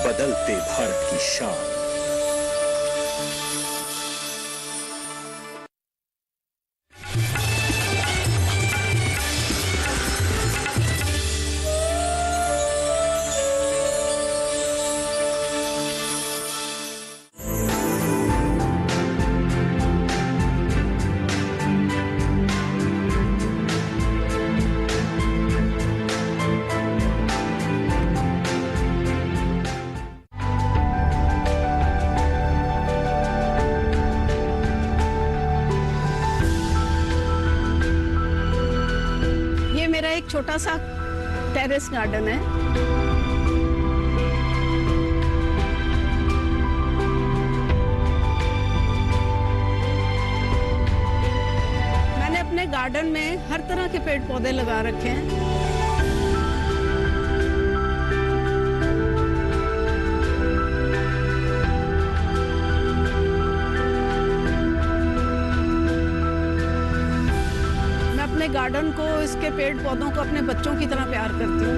बदलते भारत की शान। मेरा एक छोटा सा टेरेस गार्डन है। मैंने अपने गार्डन में हर तरह के पेड़ पौधे लगा रखे हैं। अपने गार्डन को, इसके पेड़ पौधों को अपने बच्चों की तरह प्यार करती हूँ।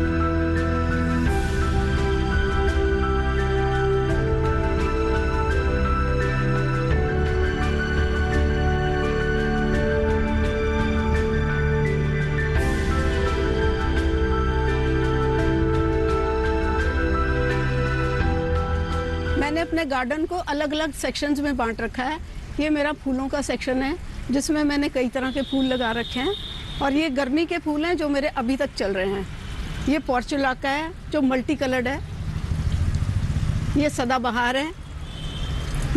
मैंने अपने गार्डन को अलग अलग सेक्शंस में बांट रखा है। ये मेरा फूलों का सेक्शन है जिसमें मैंने कई तरह के फूल लगा रखे हैं, और ये गर्मी के फूल हैं जो मेरे अभी तक चल रहे हैं। ये पोर्चुलाका है जो मल्टी कलर्ड है, ये सदाबहार है,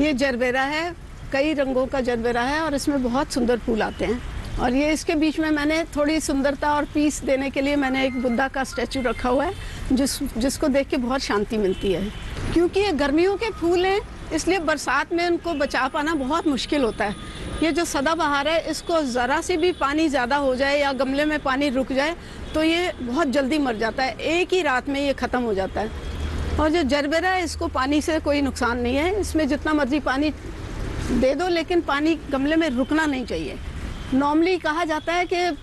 ये जरबेरा है, कई रंगों का जरबेरा है और इसमें बहुत सुंदर फूल आते हैं। और ये इसके बीच में मैंने थोड़ी सुंदरता और पीस देने के लिए मैंने एक बुद्धा का स्टैचू रखा हुआ है जिसको देख के बहुत शांति मिलती है। क्योंकि ये गर्मियों के फूल हैं इसलिए बरसात में उनको बचा पाना बहुत मुश्किल होता है। ये जो सदाबहार है इसको ज़रा सी भी पानी ज़्यादा हो जाए या गमले में पानी रुक जाए तो ये बहुत जल्दी मर जाता है, एक ही रात में ये ख़त्म हो जाता है। और जो जरबेरा है इसको पानी से कोई नुकसान नहीं है, इसमें जितना मर्जी पानी दे दो लेकिन पानी गमले में रुकना नहीं चाहिए। नॉर्मली कहा जाता है कि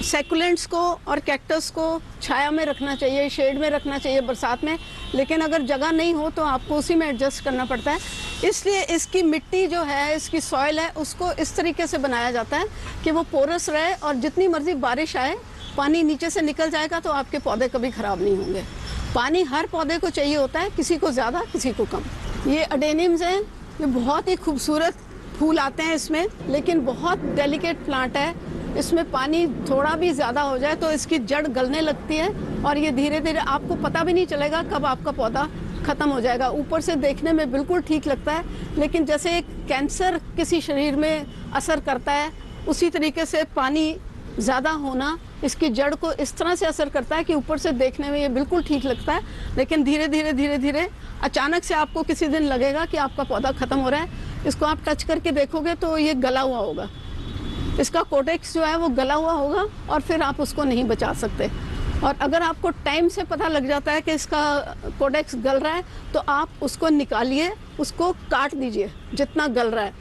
सैकुलेंट्स को और कैक्टस को छाया में रखना चाहिए, शेड में रखना चाहिए बरसात में, लेकिन अगर जगह नहीं हो तो आपको उसी में एडजस्ट करना पड़ता है। इसलिए इसकी मिट्टी जो है, इसकी सॉइल है, उसको इस तरीके से बनाया जाता है कि वो पोरस रहे और जितनी मर्जी बारिश आए पानी नीचे से निकल जाएगा तो आपके पौधे कभी ख़राब नहीं होंगे। पानी हर पौधे को चाहिए होता है, किसी को ज़्यादा किसी को कम। ये अडेनियम्स हैं, ये बहुत ही खूबसूरत फूल आते हैं इसमें, लेकिन बहुत डेलिकेट प्लांट है। इसमें पानी थोड़ा भी ज़्यादा हो जाए तो इसकी जड़ गलने लगती है और ये धीरे धीरे आपको पता भी नहीं चलेगा कब आपका पौधा ख़त्म हो जाएगा। ऊपर से देखने में बिल्कुल ठीक लगता है, लेकिन जैसे एक कैंसर किसी शरीर में असर करता है उसी तरीके से पानी ज़्यादा होना इसकी जड़ को इस तरह से असर करता है कि ऊपर से देखने में ये बिल्कुल ठीक लगता है, लेकिन धीरे धीरे अचानक से आपको किसी दिन लगेगा कि आपका पौधा ख़त्म हो रहा है। इसको आप टच करके देखोगे तो ये गला हुआ होगा, इसका कोटेक्स जो है वो गला हुआ होगा और फिर आप उसको नहीं बचा सकते। और अगर आपको टाइम से पता लग जाता है कि इसका कोडेक्स गल रहा है तो आप उसको निकालिए, उसको काट दीजिए जितना गल रहा है,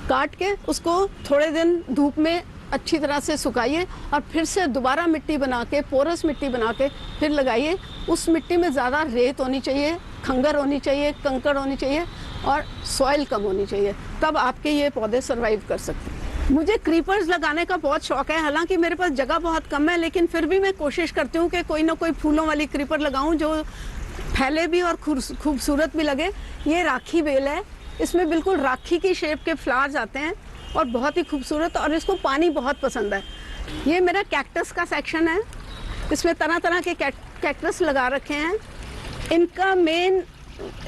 काट के उसको थोड़े दिन धूप में अच्छी तरह से सुखाइए और फिर से दोबारा मिट्टी बना के, पोरस मिट्टी बना के फिर लगाइए। उस मिट्टी में ज़्यादा रेत होनी चाहिए, खंगर होनी चाहिए, कंकड़ होनी चाहिए और सॉइल कम होनी चाहिए, तब आपके ये पौधे सर्वाइव कर सकते हैं। मुझे क्रीपर्स लगाने का बहुत शौक है, हालांकि मेरे पास जगह बहुत कम है, लेकिन फिर भी मैं कोशिश करती हूँ कि कोई ना कोई फूलों वाली क्रीपर लगाऊं जो फैले भी और खूबसूरत भी लगे। ये राखी बेल है, इसमें बिल्कुल राखी की शेप के फ्लावर्स आते हैं और बहुत ही खूबसूरत, और इसको पानी बहुत पसंद है। ये मेरा कैक्टस का सेक्शन है, इसमें तरह तरह के कैक्टस लगा रखे हैं। इनका मेन,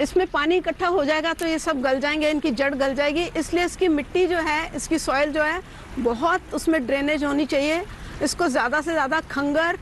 इसमें पानी इकट्ठा हो जाएगा तो ये सब गल जाएंगे, इनकी जड़ गल जाएगी, इसलिए इसकी मिट्टी जो है, इसकी सॉइल जो है बहुत उसमें ड्रेनेज होनी चाहिए। इसको ज़्यादा से ज़्यादा खंगर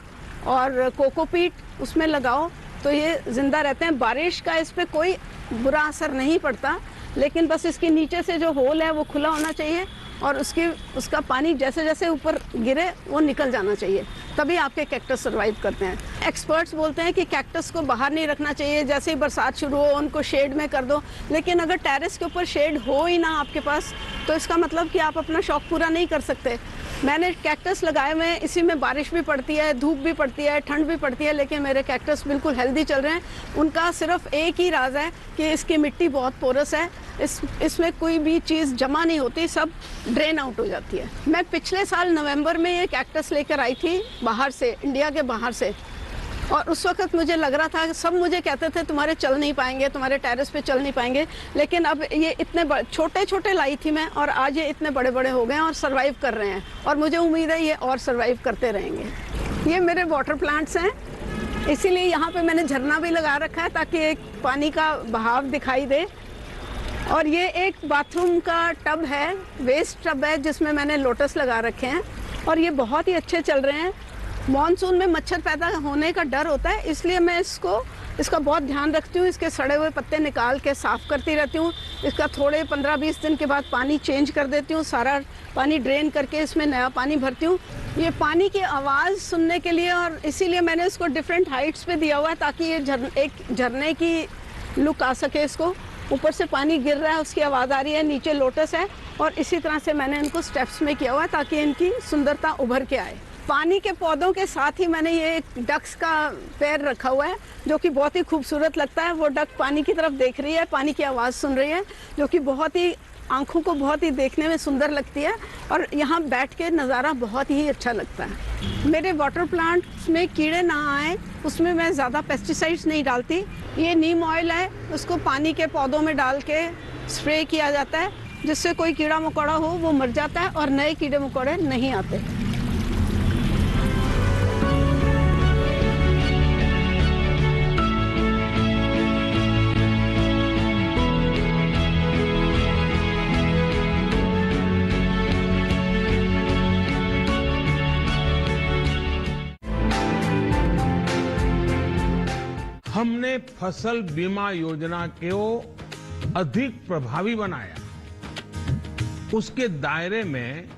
और कोकोपीट उसमें लगाओ तो ये ज़िंदा रहते हैं। बारिश का इस पर कोई बुरा असर नहीं पड़ता, लेकिन बस इसके नीचे से जो होल है वो खुला होना चाहिए और उसका पानी जैसे जैसे ऊपर गिरे वो निकल जाना चाहिए, तभी आपके कैक्टस सर्वाइव करते हैं। एक्सपर्ट्स बोलते हैं कि कैक्टस को बाहर नहीं रखना चाहिए, जैसे ही बरसात शुरू हो उनको शेड में कर दो, लेकिन अगर टेरेस के ऊपर शेड हो ही ना आपके पास तो इसका मतलब कि आप अपना शौक पूरा नहीं कर सकते। मैंने कैक्टस लगाए हुए हैं, इसी में बारिश भी पड़ती है, धूप भी पड़ती है, ठंड भी पड़ती है, लेकिन मेरे कैक्टस बिल्कुल हेल्दी चल रहे हैं। उनका सिर्फ एक ही राज है कि इसकी मिट्टी बहुत पोरस है, इसमें कोई भी चीज़ जमा नहीं होती, सब ड्रेन आउट हो जाती है। मैं पिछले साल नवंबर में ये कैक्टस लेकर आई थी बाहर से, इंडिया के बाहर से, और उस वक्त मुझे लग रहा था, सब मुझे कहते थे तुम्हारे चल नहीं पाएंगे, तुम्हारे टेरेस पे चल नहीं पाएंगे, लेकिन अब ये इतने छोटे छोटे लाई थी मैं, और आज ये इतने बड़े बड़े हो गए हैं और सरवाइव कर रहे हैं, और मुझे उम्मीद है ये और सरवाइव करते रहेंगे। ये मेरे वाटर प्लांट्स हैं, इसीलिए यहाँ पे मैंने झरना भी लगा रखा है ताकि एक पानी का बहाव दिखाई दे। और ये एक बाथरूम का टब है, वेस्ट टब है, जिसमें मैंने लोटस लगा रखे हैं, और ये बहुत ही अच्छे चल रहे हैं। मॉनसून में मच्छर पैदा होने का डर होता है, इसलिए मैं इसका बहुत ध्यान रखती हूँ। इसके सड़े हुए पत्ते निकाल के साफ़ करती रहती हूँ। इसका थोड़े 15-20 दिन के बाद पानी चेंज कर देती हूँ, सारा पानी ड्रेन करके इसमें नया पानी भरती हूँ। ये पानी की आवाज़ सुनने के लिए, और इसीलिए मैंने इसको डिफरेंट हाइट्स पे दिया हुआ है ताकि ये एक झरने की लुक आ सके। इसको ऊपर से पानी गिर रहा है, उसकी आवाज़ आ रही है, नीचे लोटस है, और इसी तरह से मैंने इनको स्टेप्स में किया हुआ है ताकि इनकी सुंदरता उभर के आए। पानी के पौधों के साथ ही मैंने ये एक डक्स का पैर रखा हुआ है, जो कि बहुत ही खूबसूरत लगता है। वो डक पानी की तरफ देख रही है, पानी की आवाज़ सुन रही है, जो कि बहुत ही आंखों को बहुत ही देखने में सुंदर लगती है, और यहाँ बैठ के नज़ारा बहुत ही अच्छा लगता है। मेरे वाटर प्लांट्स में कीड़े ना आए, उसमें मैं ज़्यादा पेस्टिसाइड्स नहीं डालती। ये नीम ऑयल है, उसको पानी के पौधों में डाल के स्प्रे किया जाता है, जिससे कोई कीड़ा मकोड़ा हो वो मर जाता है और नए कीड़े मकोड़े नहीं आते। हमने फसल बीमा योजना को अधिक प्रभावी बनाया, उसके दायरे में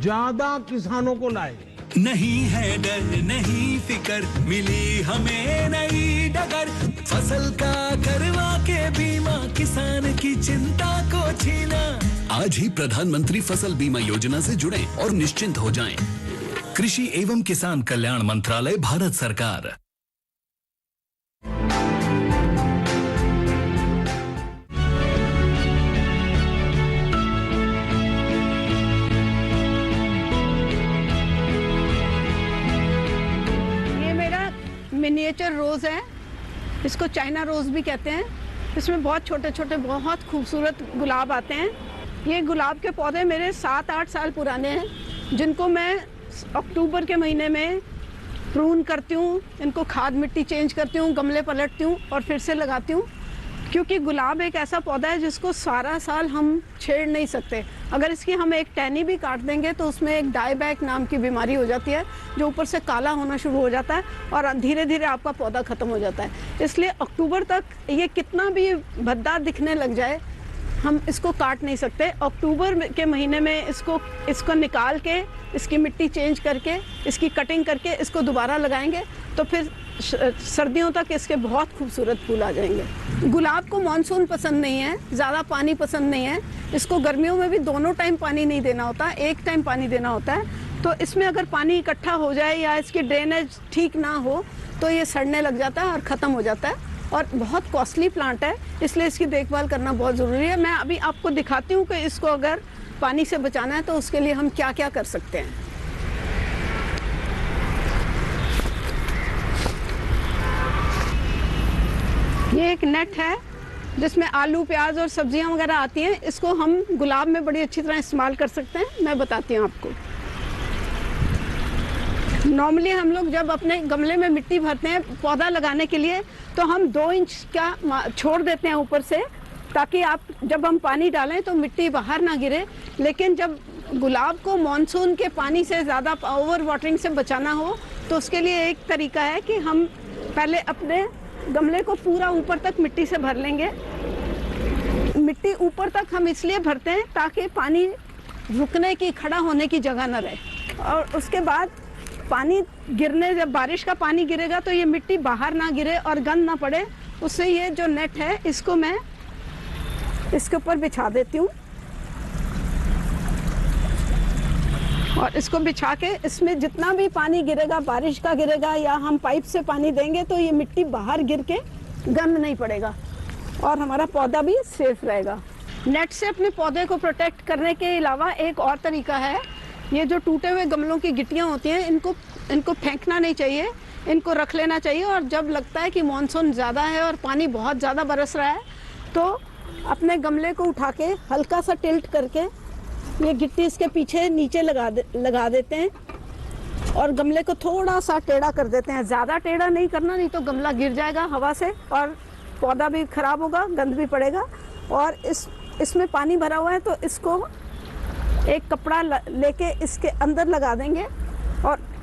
ज्यादा किसानों को लाए। नहीं है डर, नहीं फिकर, मिली हमें नई डगर, फसल का करवा के बीमा, किसान की चिंता को छीना। आज ही प्रधानमंत्री फसल बीमा योजना से जुड़ें और निश्चिंत हो जाएं। कृषि एवं किसान कल्याण मंत्रालय, भारत सरकार। मिनिएचर रोज़ है, इसको चाइना रोज़ भी कहते हैं। इसमें बहुत छोटे छोटे बहुत खूबसूरत गुलाब आते हैं। ये गुलाब के पौधे मेरे 7-8 साल पुराने हैं, जिनको मैं अक्टूबर के महीने में प्रून करती हूँ, इनको खाद मिट्टी चेंज करती हूँ, गमले पलटती हूँ और फिर से लगाती हूँ, क्योंकि गुलाब एक ऐसा पौधा है जिसको सारा साल हम छेड़ नहीं सकते। अगर इसकी हम एक टहनी भी काट देंगे तो उसमें एक डाईबैक नाम की बीमारी हो जाती है, जो ऊपर से काला होना शुरू हो जाता है और धीरे धीरे आपका पौधा ख़त्म हो जाता है। इसलिए अक्टूबर तक ये कितना भी भद्दा दिखने लग जाए, हम इसको काट नहीं सकते। अक्टूबर के महीने में इसको निकाल के, इसकी मिट्टी चेंज करके, इसकी कटिंग करके इसको दोबारा लगाएंगे तो फिर सर्दियों तक इसके बहुत खूबसूरत फूल आ जाएंगे। गुलाब को मानसून पसंद नहीं है, ज़्यादा पानी पसंद नहीं है। इसको गर्मियों में भी दोनों टाइम पानी नहीं देना होता, एक टाइम पानी देना होता है। तो इसमें अगर पानी इकट्ठा हो जाए या इसकी ड्रेनेज ठीक ना हो तो ये सड़ने लग जाता है और ख़त्म हो जाता है, और बहुत कॉस्टली प्लांट है, इसलिए इसकी देखभाल करना बहुत ज़रूरी है। मैं अभी आपको दिखाती हूँ कि इसको अगर पानी से बचाना है तो उसके लिए हम क्या क्या कर सकते हैं। ये एक नेट है जिसमें आलू, प्याज और सब्जियां वगैरह आती हैं। इसको हम गुलाब में बड़ी अच्छी तरह इस्तेमाल कर सकते हैं। मैं बताती हूँ आपको। नॉर्मली हम लोग जब अपने गमले में मिट्टी भरते हैं पौधा लगाने के लिए, तो हम 2 इंच का छोड़ देते हैं ऊपर से, ताकि जब हम पानी डालें तो मिट्टी बाहर ना गिरे। लेकिन जब गुलाब को मॉनसून के पानी से ज़्यादा ओवर वाटरिंग से बचाना हो तो उसके लिए एक तरीका है कि हम पहले अपने गमले को पूरा ऊपर तक मिट्टी से भर लेंगे। मिट्टी ऊपर तक हम इसलिए भरते हैं ताकि पानी रुकने की, खड़ा होने की जगह न रहे, और उसके बाद पानी गिरने, जब बारिश का पानी गिरेगा तो ये मिट्टी बाहर ना गिरे और गंद ना पड़े। उससे ये जो नेट है इसको मैं इसके ऊपर बिछा देती हूँ। और इसको बिछा के इसमें जितना भी पानी गिरेगा, बारिश का गिरेगा या हम पाइप से पानी देंगे तो ये मिट्टी बाहर गिर के गंद नहीं पड़ेगा और हमारा पौधा भी सेफ रहेगा। नेट से अपने पौधे को प्रोटेक्ट करने के अलावा एक और तरीका है, ये जो टूटे हुए गमलों की गिट्टियाँ होती हैं इनको फेंकना नहीं चाहिए, इनको रख लेना चाहिए। और जब लगता है कि मानसून ज़्यादा है और पानी बहुत ज़्यादा बरस रहा है तो अपने गमले को उठा के हल्का सा टिल्ट करके ये गिट्टी इसके पीछे नीचे लगा देते हैं और गमले को थोड़ा सा टेढ़ा कर देते हैं। ज़्यादा टेढ़ा नहीं करना, नहीं तो गमला गिर जाएगा हवा से और पौधा भी खराब होगा, गंद भी पड़ेगा। और इसमें पानी भरा हुआ है तो इसको एक कपड़ा लेके इसके अंदर लगा देंगे और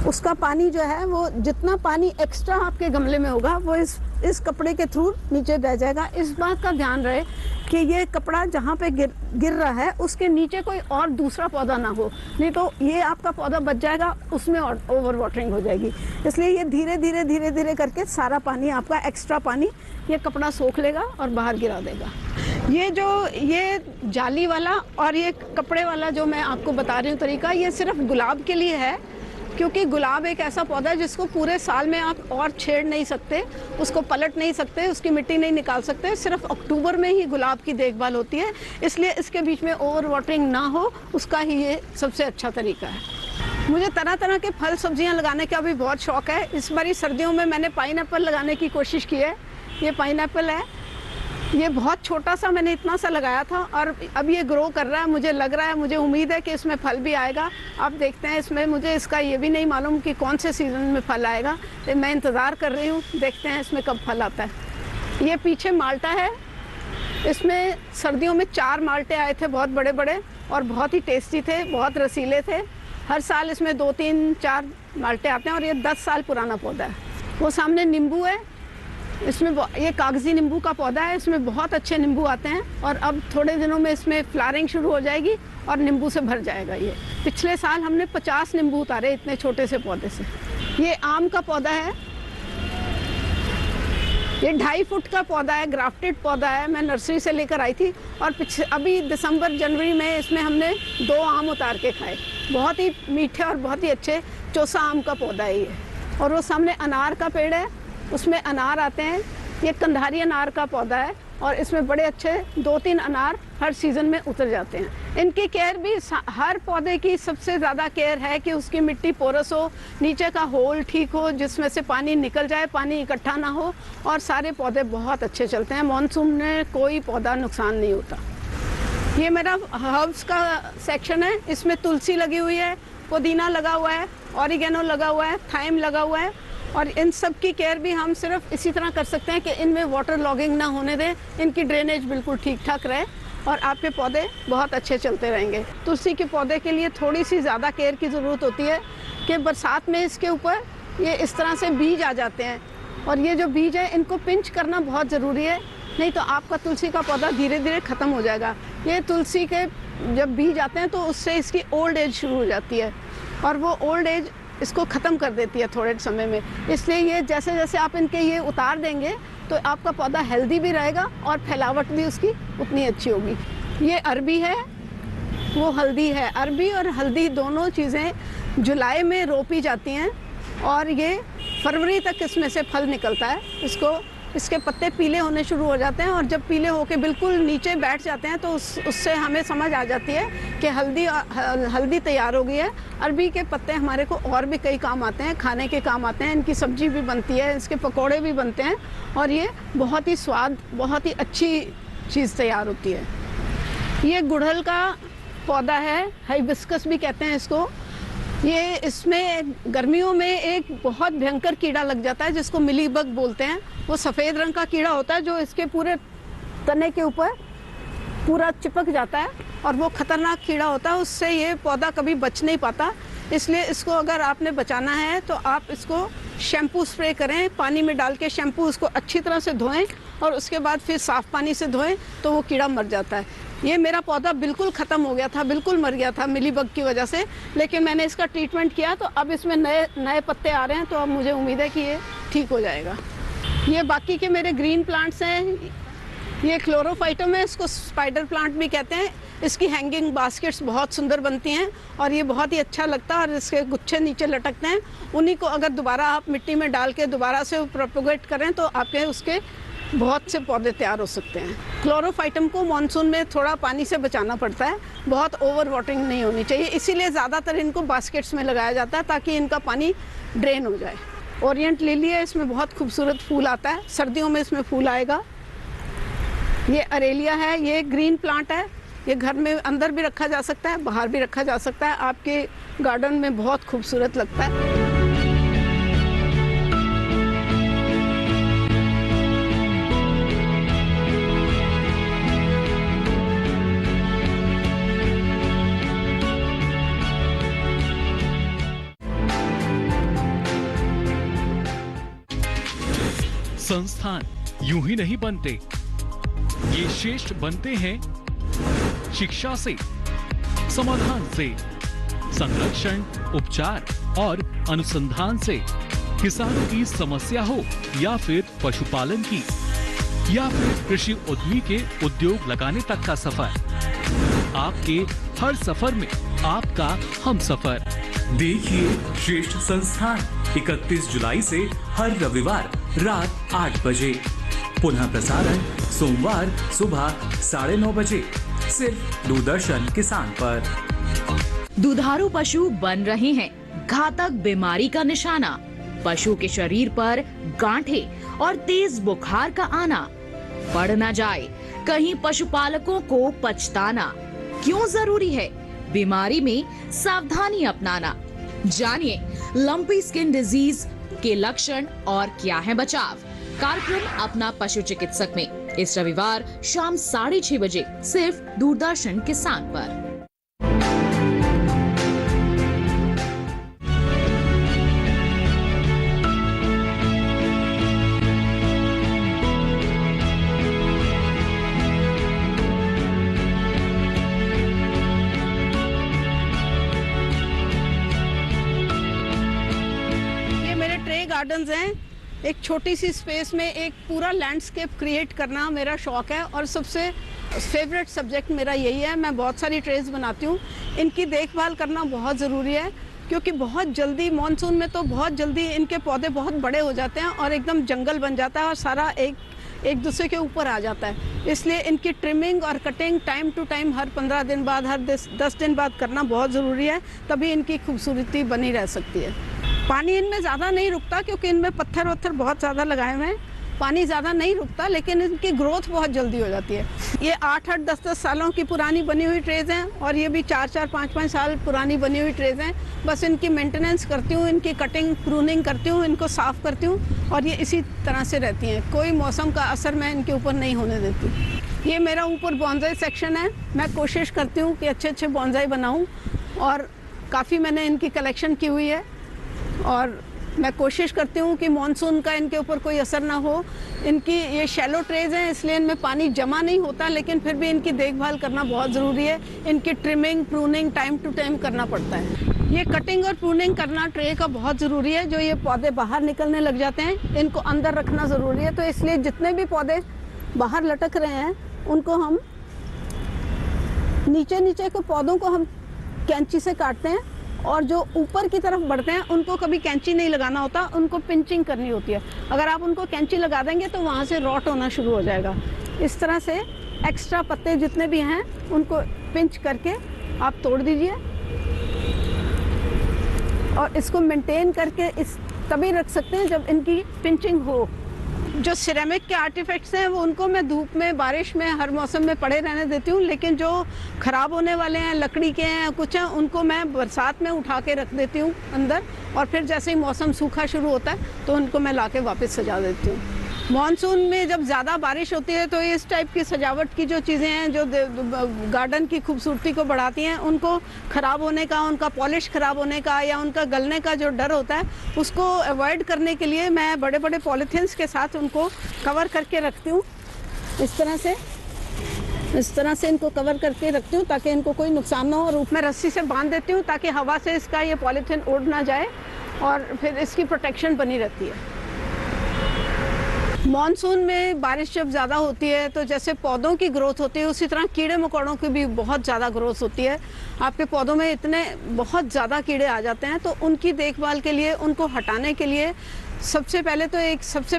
उसका पानी जो है वो जितना पानी एक्स्ट्रा आपके गमले में होगा वो इस कपड़े के थ्रू नीचे बह जाएगा। इस बात का ध्यान रहे कि ये कपड़ा जहाँ पे गिर रहा है उसके नीचे कोई और दूसरा पौधा ना हो, नहीं तो ये आपका पौधा बच जाएगा, उसमें ओवर वाटरिंग हो जाएगी। इसलिए ये धीरे धीरे करके सारा पानी आपका एक्स्ट्रा पानी ये कपड़ा सोख लेगा और बाहर गिरा देगा। ये जाली वाला और ये कपड़े वाला जो मैं आपको बता रही हूँ तरीका, ये सिर्फ गुलाब के लिए है, क्योंकि गुलाब एक ऐसा पौधा है जिसको पूरे साल में आप और छेड़ नहीं सकते, उसको पलट नहीं सकते, उसकी मिट्टी नहीं निकाल सकते। सिर्फ अक्टूबर में ही गुलाब की देखभाल होती है, इसलिए इसके बीच में ओवर वाटरिंग ना हो, उसका ही ये सबसे अच्छा तरीका है। मुझे तरह तरह के फल सब्जियां लगाने का भी बहुत शौक है। इस बारी सर्दियों में मैंने पाइनएप्पल लगाने की कोशिश की है। ये पाइनएप्पल है, ये बहुत छोटा सा मैंने इतना सा लगाया था और अब ये ग्रो कर रहा है। मुझे लग रहा है, मुझे उम्मीद है कि इसमें फल भी आएगा। अब देखते हैं, इसमें मुझे इसका ये भी नहीं मालूम कि कौन से सीज़न में फल आएगा, तो मैं इंतज़ार कर रही हूँ, देखते हैं इसमें कब फल आता है। ये पीछे माल्टा है, इसमें सर्दियों में 4 माल्टे आए थे, बहुत बड़े बड़े और बहुत ही टेस्टी थे, बहुत रसीले थे। हर साल इसमें 2, 3, 4 माल्टे आते हैं और ये 10 साल पुराना पौधा है। वो सामने नींबू है, इसमें ये कागजी नींबू का पौधा है, इसमें बहुत अच्छे नींबू आते हैं और अब थोड़े दिनों में इसमें फ्लावरिंग शुरू हो जाएगी और नींबू से भर जाएगा। ये पिछले साल हमने 50 नींबू उतारे इतने छोटे से पौधे से। ये आम का पौधा है, ये 2.5 फुट का पौधा है, ग्राफ्टेड पौधा है, मैं नर्सरी से लेकर आई थी और अभी दिसंबर जनवरी में इसमें हमने 2 आम उतार के खाए। बहुत ही मीठे और बहुत ही अच्छे चौसा आम का पौधा है ये। और वो सामने अनार का पेड़ है, उसमें अनार आते हैं। ये कंधारी अनार का पौधा है और इसमें बड़े अच्छे 2-3 अनार हर सीज़न में उतर जाते हैं। इनकी केयर भी, हर पौधे की सबसे ज़्यादा केयर है कि उसकी मिट्टी पोरस हो, नीचे का होल ठीक हो जिसमें से पानी निकल जाए, पानी इकट्ठा ना हो, और सारे पौधे बहुत अच्छे चलते हैं। मानसून में कोई पौधा नुकसान नहीं होता। ये मेरा हर्ब्स का सेक्शन है, इसमें तुलसी लगी हुई है, पुदीना लगा हुआ है, ऑरिगेनो लगा हुआ है, थाइम लगा हुआ है। और इन सब की केयर भी हम सिर्फ इसी तरह कर सकते हैं कि इनमें वाटर लॉगिंग ना होने दें, इनकी ड्रेनेज बिल्कुल ठीक ठाक रहे और आपके पौधे बहुत अच्छे चलते रहेंगे। तुलसी के पौधे के लिए थोड़ी सी ज़्यादा केयर की ज़रूरत होती है कि बरसात में इसके ऊपर ये इस तरह से बीज आ जाते हैं और ये जो बीज है इनको पिंच करना बहुत ज़रूरी है, नहीं तो आपका तुलसी का पौधा धीरे धीरे ख़त्म हो जाएगा। ये तुलसी के जब बीज आते हैं तो उससे इसकी ओल्ड एज शुरू हो जाती है और वो ओल्ड एज इसको ख़त्म कर देती है थोड़े समय में। इसलिए ये जैसे जैसे आप इनके ये उतार देंगे तो आपका पौधा हेल्दी भी रहेगा और फैलावट भी उसकी उतनी अच्छी होगी। ये अरबी है, वो हल्दी है। अरबी और हल्दी दोनों चीज़ें जुलाई में रोपी जाती हैं और ये फरवरी तक इसमें से फल निकलता है। इसके पत्ते पीले होने शुरू हो जाते हैं और जब पीले होके बिल्कुल नीचे बैठ जाते हैं तो उससे हमें समझ आ जाती है कि हल्दी तैयार हो गई है। अरबी के पत्ते हमारे को और भी कई काम आते हैं, खाने के काम आते हैं। इनकी सब्जी भी बनती है, इसके पकोड़े भी बनते हैं और ये बहुत ही बहुत ही अच्छी चीज़ तैयार होती है। ये गुड़हल का पौधा है, हाइबिस्कस भी कहते हैं इसको। ये इसमें गर्मियों में एक बहुत भयंकर कीड़ा लग जाता है जिसको मिलीबग बोलते हैं। वो सफ़ेद रंग का कीड़ा होता है जो इसके पूरे तने के ऊपर पूरा चिपक जाता है और वो ख़तरनाक कीड़ा होता है, उससे ये पौधा कभी बच नहीं पाता। इसलिए इसको अगर आपने बचाना है तो आप इसको शैम्पू स्प्रे करें, पानी में डाल के शैम्पू उसको अच्छी तरह से धोएं और उसके बाद फिर साफ़ पानी से धोएं तो वो कीड़ा मर जाता है। ये मेरा पौधा बिल्कुल ख़त्म हो गया था, बिल्कुल मर गया था मिलीबग की वजह से, लेकिन मैंने इसका ट्रीटमेंट किया तो अब इसमें नए पत्ते आ रहे हैं, तो अब मुझे उम्मीद है कि ये ठीक हो जाएगा। ये बाकी के मेरे ग्रीन प्लांट्स हैं। ये क्लोरोफाइटम है, इसको स्पाइडर प्लांट भी कहते हैं। इसकी हैंगिंग बास्केट्स बहुत सुंदर बनती हैं और ये बहुत ही अच्छा लगता है और इसके गुच्छे नीचे लटकते हैं। उन्हीं को अगर दोबारा आप मिट्टी में डाल के दोबारा से प्रोपोगेट करें तो आपके उसके बहुत से पौधे तैयार हो सकते हैं। क्लोरोफाइटम को मानसून में थोड़ा पानी से बचाना पड़ता है, बहुत ओवर वाटरिंग नहीं होनी चाहिए, इसीलिए ज़्यादातर इनको बास्केट्स में लगाया जाता है ताकि इनका पानी ड्रेन हो जाए। ओरिएंट लिली है, इसमें बहुत खूबसूरत फूल आता है, सर्दियों में इसमें फूल आएगा। ये अरेलिया है, ये ग्रीन प्लांट है, ये घर में अंदर भी रखा जा सकता है, बाहर भी रखा जा सकता है, आपके गार्डन में बहुत खूबसूरत लगता है। संस्थान यूं ही नहीं बनते, ये श्रेष्ठ बनते हैं शिक्षा से, समाधान से, संरक्षण, उपचार और अनुसंधान से। किसानों की समस्या हो या फिर पशुपालन की या फिर कृषि उद्यमी के उद्योग लगाने तक का सफर, आपके हर सफर में आपका हम सफर। देखिए श्रेष्ठ संस्थान 31 जुलाई से हर रविवार रात 8 बजे, पुनः प्रसारण सोमवार सुबह 9:30 बजे, सिर्फ दूरदर्शन किसान पर। दुधारू पशु बन रहे हैं घातक बीमारी का निशाना। पशु के शरीर पर गांठे और तेज बुखार का आना, बढ़ न जाए कहीं पशुपालकों को पछताना। क्यों जरूरी है बीमारी में सावधानी अपनाना? जानिए लंपी स्किन डिजीज के लक्षण और क्या है बचाव। कार्यक्रम अपना पशु चिकित्सक में इस रविवार शाम 6:30 बजे, सिर्फ दूरदर्शन किसान पर। गार्डन्स हैं, एक छोटी सी स्पेस में एक पूरा लैंडस्केप क्रिएट करना मेरा शौक है और सबसे फेवरेट सब्जेक्ट मेरा यही है। मैं बहुत सारी ट्रेज बनाती हूँ, इनकी देखभाल करना बहुत ज़रूरी है क्योंकि बहुत जल्दी मानसून में तो बहुत जल्दी इनके पौधे बहुत बड़े हो जाते हैं और एकदम जंगल बन जाता है और सारा एक दूसरे के ऊपर आ जाता है। इसलिए इनकी ट्रिमिंग और कटिंग टाइम टू टाइम हर 15 दिन बाद, हर 10 दिन बाद करना बहुत ज़रूरी है, तभी इनकी खूबसूरती बनी रह सकती है। पानी इनमें ज़्यादा नहीं रुकता क्योंकि इनमें पत्थर वत्थर बहुत ज़्यादा लगाए हुए हैं, पानी ज़्यादा नहीं रुकता, लेकिन इनकी ग्रोथ बहुत जल्दी हो जाती है। ये 8-8, 10-10 सालों की पुरानी बनी हुई ट्रेज हैं और ये भी 4-4, 5-5 साल पुरानी बनी हुई ट्रेज हैं। बस इनकी मेंटेनेंस करती हूँ, इनकी कटिंग प्रूनिंग करती हूँ, इनको साफ़ करती हूँ और ये इसी तरह से रहती हैं। कोई मौसम का असर मैं इनके ऊपर नहीं होने देती। ये मेरा ऊपर बॉन्साई सेक्शन है, मैं कोशिश करती हूँ कि अच्छे अच्छे बॉन्साई बनाऊँ और काफ़ी मैंने इनकी कलेक्शन की हुई है और मैं कोशिश करती हूँ कि मानसून का इनके ऊपर कोई असर ना हो। इनकी ये शैलो ट्रेज हैं इसलिए इनमें पानी जमा नहीं होता, लेकिन फिर भी इनकी देखभाल करना बहुत ज़रूरी है। इनकी trimming pruning time to time करना पड़ता है। ये कटिंग और प्रूनिंग करना ट्रे का बहुत ज़रूरी है। जो ये पौधे बाहर निकलने लग जाते हैं इनको अंदर रखना ज़रूरी है, तो इसलिए जितने भी पौधे बाहर लटक रहे हैं उनको हम नीचे के पौधों को हम कैंची से काटते हैं और जो ऊपर की तरफ बढ़ते हैं उनको कभी कैंची नहीं लगाना होता, उनको पिंचिंग करनी होती है। अगर आप उनको कैंची लगा देंगे तो वहाँ से रॉट होना शुरू हो जाएगा। इस तरह से एक्स्ट्रा पत्ते जितने भी हैं उनको पिंच करके आप तोड़ दीजिए और इसको मेंटेन करके इस तभी रख सकते हैं जब इनकी पिंचिंग हो। जो सिरेमिक के आर्टिफैक्ट्स हैं वो उनको मैं धूप में, बारिश में, हर मौसम में पड़े रहने देती हूँ, लेकिन जो ख़राब होने वाले हैं, लकड़ी के हैं, कुछ हैं, उनको मैं बरसात में उठा के रख देती हूँ अंदर और फिर जैसे ही मौसम सूखा शुरू होता है तो उनको मैं लाके वापस सजा देती हूँ। मानसून में जब ज़्यादा बारिश होती है तो इस टाइप की सजावट की जो चीज़ें हैं जो गार्डन की खूबसूरती को बढ़ाती हैं, उनको ख़राब होने का, उनका पॉलिश ख़राब होने का या उनका गलने का जो डर होता है उसको अवॉइड करने के लिए मैं बड़े बड़े पॉलीथीन्स के साथ उनको कवर करके रखती हूँ। इस तरह से इनको कवर करके रखती हूँ ताकि इनको कोई नुकसान ना हो और ऊपर रस्सी से बांध देती हूँ ताकि हवा से इसका ये पॉलीथीन उड़ ना जाए और फिर इसकी प्रोटेक्शन बनी रहती है। मॉनसून में बारिश जब ज़्यादा होती है तो जैसे पौधों की ग्रोथ होती है, उसी तरह कीड़े मकोड़ों की भी बहुत ज़्यादा ग्रोथ होती है। आपके पौधों में इतने बहुत ज़्यादा कीड़े आ जाते हैं, तो उनकी देखभाल के लिए, उनको हटाने के लिए सबसे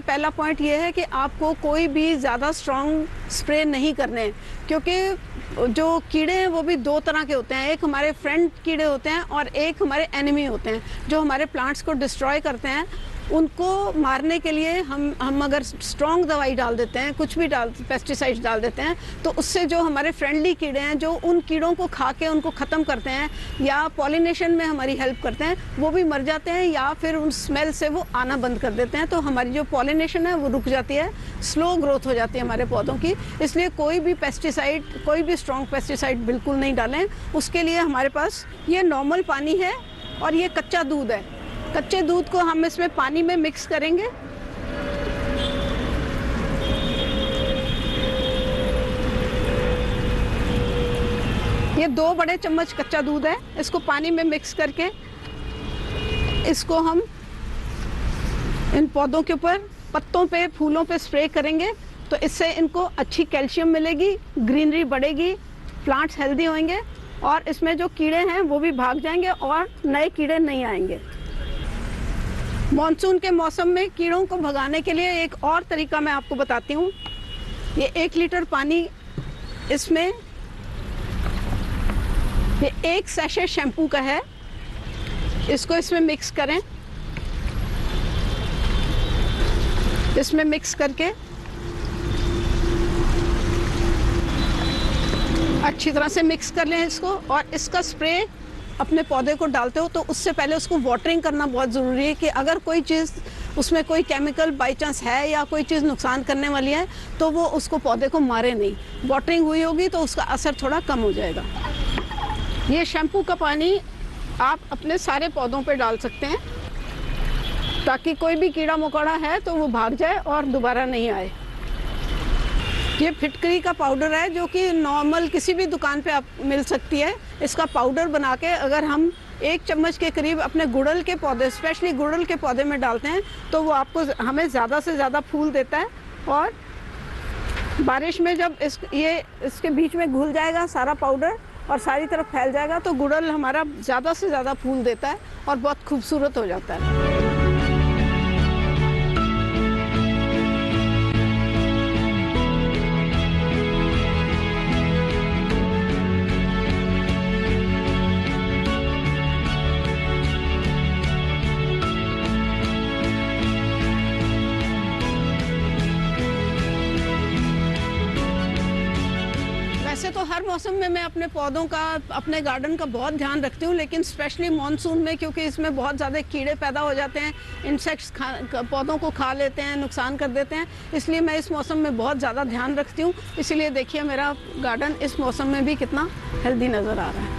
पहला पॉइंट ये है कि आपको कोई भी ज़्यादा स्ट्रॉन्ग स्प्रे नहीं करने हैं, क्योंकि जो कीड़े हैं वो भी दो तरह के होते हैं। एक हमारे फ्रेंड कीड़े होते हैं और एक हमारे एनिमी होते हैं, जो हमारे प्लांट्स को डिस्ट्रॉय करते हैं। उनको मारने के लिए हम अगर स्ट्रॉन्ग दवाई डाल देते हैं, कुछ भी पेस्टिसाइड्स डाल देते हैं, तो उससे जो हमारे फ्रेंडली कीड़े हैं, जो उन कीड़ों को खा के उनको ख़त्म करते हैं या पॉलिनेशन में हमारी हेल्प करते हैं, वो भी मर जाते हैं या फिर उन स्मेल से वो आना बंद कर देते हैं। तो हमारी जो पॉलिनेशन है वो रुक जाती है, स्लो ग्रोथ हो जाती है हमारे पौधों की। इसलिए कोई भी पेस्टिसाइड, कोई भी स्ट्रॉन्ग पेस्टिसाइड बिल्कुल नहीं डालें। उसके लिए हमारे पास ये नॉर्मल पानी है और ये कच्चा दूध है। कच्चे दूध को हम इसमें पानी में मिक्स करेंगे। ये 2 बड़े चम्मच कच्चा दूध है, इसको पानी में मिक्स करके इसको हम इन पौधों के ऊपर, पत्तों पे, फूलों पे स्प्रे करेंगे। तो इससे इनको अच्छी कैल्शियम मिलेगी, ग्रीनरी बढ़ेगी, प्लांट्स हेल्दी होंगे और इसमें जो कीड़े हैं वो भी भाग जाएंगे और नए कीड़े नहीं आएंगे। मॉनसून के मौसम में कीड़ों को भगाने के लिए एक और तरीका मैं आपको बताती हूँ। ये 1 लीटर पानी, इसमें ये 1 सैशे शैम्पू का है, इसको इसमें मिक्स करें। इसमें मिक्स करके अच्छी तरह से मिक्स कर लें इसको, और इसका स्प्रे अपने पौधे को डालते हो तो उससे पहले उसको वाटरिंग करना बहुत ज़रूरी है कि अगर कोई चीज़ उसमें कोई केमिकल बाई चांस है या कोई चीज़ नुकसान करने वाली है तो वो उसको पौधे को मारे नहीं। वाटरिंग हुई होगी तो उसका असर थोड़ा कम हो जाएगा। ये शैम्पू का पानी आप अपने सारे पौधों पे डाल सकते हैं ताकि कोई भी कीड़ा मकोड़ा है तो वो भाग जाए और दोबारा नहीं आए। ये फिटकरी का पाउडर है जो कि नॉर्मल किसी भी दुकान पे आप मिल सकती है। इसका पाउडर बना के अगर हम 1 चम्मच के करीब अपने गुड़हल के पौधे, स्पेशली गुड़हल के पौधे में डालते हैं तो वो हमें ज़्यादा से ज़्यादा फूल देता है। और बारिश में जब इसके बीच में घुल जाएगा सारा पाउडर और सारी तरफ फैल जाएगा तो गुड़हल हमारा ज़्यादा से ज़्यादा फूल देता है और बहुत खूबसूरत हो जाता है। वैसे तो हर मौसम में मैं अपने पौधों का, अपने गार्डन का बहुत ध्यान रखती हूँ, लेकिन स्पेशली मॉनसून में, क्योंकि इसमें बहुत ज़्यादा कीड़े पैदा हो जाते हैं, इंसेक्ट्स पौधों को खा लेते हैं, नुकसान कर देते हैं, इसलिए मैं इस मौसम में बहुत ज़्यादा ध्यान रखती हूँ। इसीलिए देखिए मेरा गार्डन इस मौसम में भी कितना हेल्दी नज़र आ रहा है।